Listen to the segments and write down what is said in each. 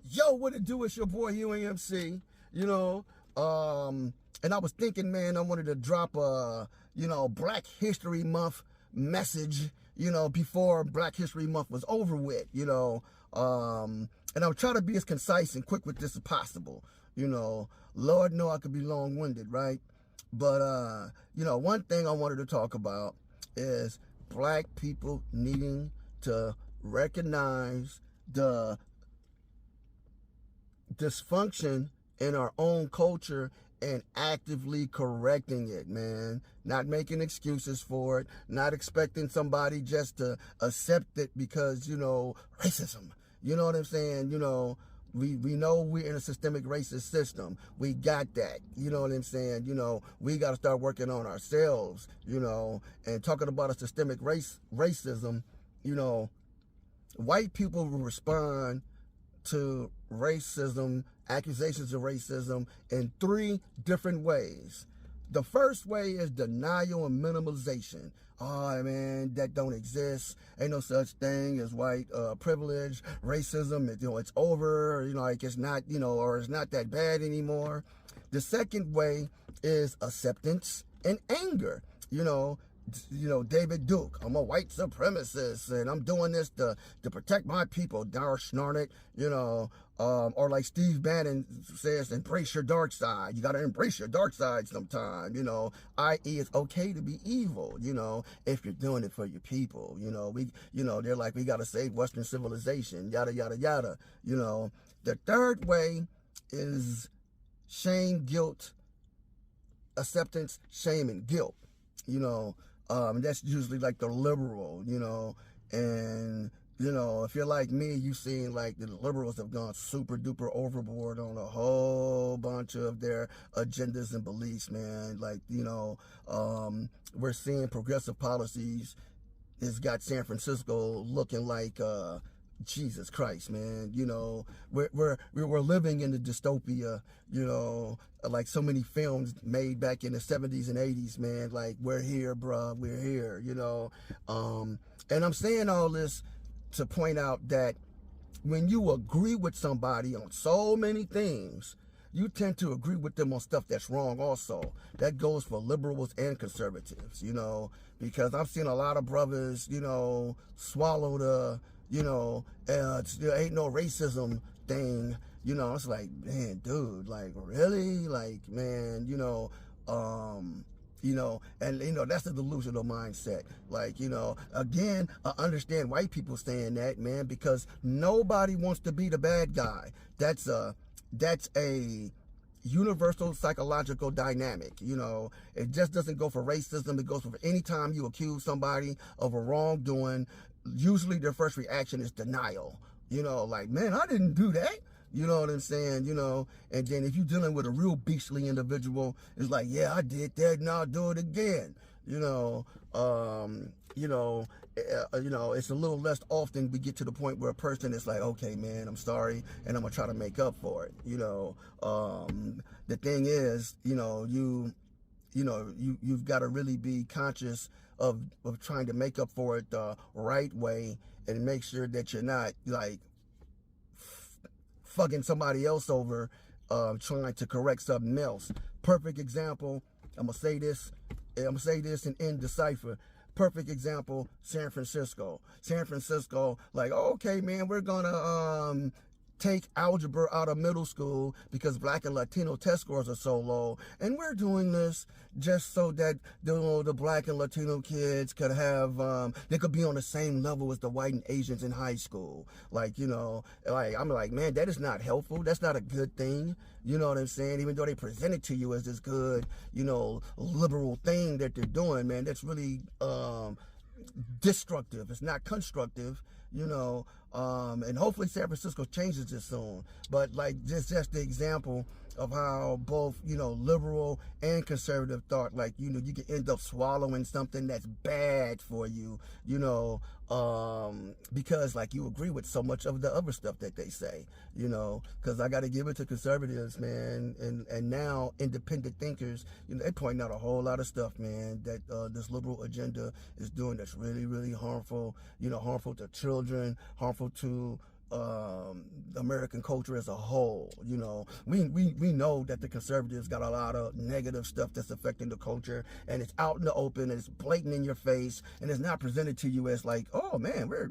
Yo, what it do? It's your boy HughEMC. And I was thinking, man, I wanted to drop a, Black History Month message, before Black History Month was over with, and I'll try to be as concise and quick with this as possible. Lord know I could be long-winded, right? But, one thing I wanted to talk about is black people needing to recognize the dysfunction in our own culture and actively correcting it, man. Not making excuses for it, not expecting somebody just to accept it because, racism. You know what I'm saying? We know we're in a systemic racist system. We got that. You know what I'm saying? We got to start working on ourselves, and talking about a systemic racism, white people will respond to racism, accusations of racism, in three different ways. The first way is denial and minimalization. Oh, man, that don't exist. Ain't no such thing as white privilege, racism. It's over. Like it's not, or it's not that bad anymore. The second way is acceptance and anger. David Duke, I'm a white supremacist and I'm doing this to protect my people, dar snarnet, or like Steve Bannon says, embrace your dark side. You got to embrace your dark side sometime, i.e. it's okay to be evil, if you're doing it for your people, they're like, we got to save Western civilization, yada, yada, yada, The third way is shame, guilt, acceptance, shame, and guilt. That's usually like the liberal, and, if you're like me, you've seen like the liberals have gone super duper overboard on a whole bunch of their agendas and beliefs, man. Like, we're seeing progressive policies. It's got San Francisco looking like, Jesus Christ, man. We're living in the dystopia, like so many films made back in the 70s and 80s, man. Like, we're here, bruh, we're here, and I'm saying all this to point out that when you agree with somebody on so many things, you tend to agree with them on stuff that's wrong also. That goes for liberals and conservatives, because I've seen a lot of brothers, swallow the, there ain't no racism thing, it's like, man, dude, like, really? Like, man, and that's a delusional mindset. Like, again, I understand white people saying that, man, because nobody wants to be the bad guy. That's a universal psychological dynamic. It just doesn't go for racism. It goes for any time you accuse somebody of a wrongdoing. Usually their first reaction is denial. Like, man, I didn't do that. You know what I'm saying? And then if you're dealing with a real beastly individual, it's like, yeah, I did that, now I'll do it again. It's a little less often we get to the point where a person is like, okay, man, I'm sorry, and I'm gonna try to make up for it. The thing is, you've got to really be conscious of trying to make up for it the right way and make sure that you're not like fucking somebody else over, trying to correct something else. Perfect example. I'm gonna say this and end the Cipher. Perfect example, San Francisco. San Francisco, like, okay, man, we're gonna take algebra out of middle school because Black and Latino test scores are so low. And we're doing this just so that the Black and Latino kids could have, they could be on the same level as the white and Asians in high school. Like, I'm like, man, that is not helpful. That's not a good thing. You know what I'm saying? Even though they present it to you as this good, liberal thing that they're doing, man, that's really, destructive. It's not constructive, and hopefully San Francisco changes this soon. But like just the example of how both, liberal and conservative thought, like, you can end up swallowing something that's bad for you, because like you agree with so much of the other stuff that they say, because I got to give it to conservatives, man, and now independent thinkers, they point out a whole lot of stuff, man, that this liberal agenda is doing that's really, really harmful, harmful to children, harmful to the American culture as a whole. You know, we know that the conservatives got a lot of negative stuff that's affecting the culture, and it's out in the open, and it's blatant in your face, and it's not presented to you as like, oh man, we're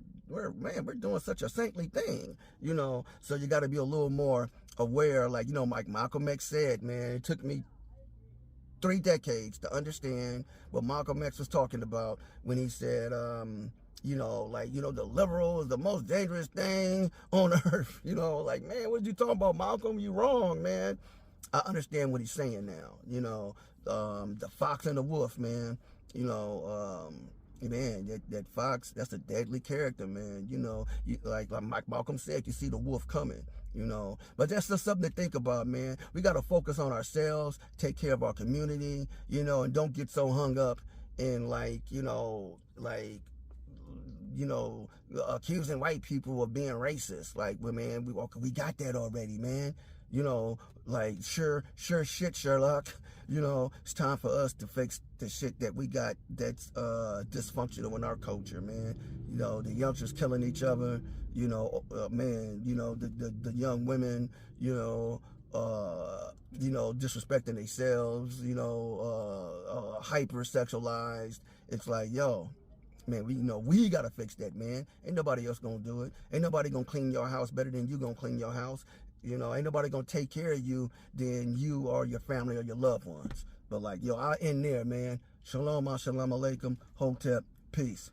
doing such a saintly thing, you know. So you got to be a little more aware, like, you know, like Malcolm X said, man, it took me 3 decades to understand what Malcolm X was talking about when he said, you know, like, you know, the liberal is the most dangerous thing on earth. You know, like, man, what you talking about, Malcolm? You wrong, man. I understand what he's saying now. You know, the fox and the wolf, man. You know, man, that fox, that's a deadly character, man. You know, like Malcolm said, you see the wolf coming. You know, but that's just something to think about, man. We got to focus on ourselves, take care of our community, you know, and don't get so hung up in like, you know, accusing white people of being racist. Like, well, man, we got that already, man. You know, like, sure shit, Sherlock. You know, it's time for us to fix the shit that we got that's dysfunctional in our culture, man. You know, the youngsters killing each other, you know, man, you know, the young women, you know, disrespecting themselves, you know, hypersexualized. It's like, yo, man, we gotta fix that, man. Ain't nobody else gonna do it. Ain't nobody gonna clean your house better than you gonna clean your house. You know, ain't nobody gonna take care of you than you or your family or your loved ones. But like, yo, I end there, man. Shalom, shalom alaikum, hotep, peace.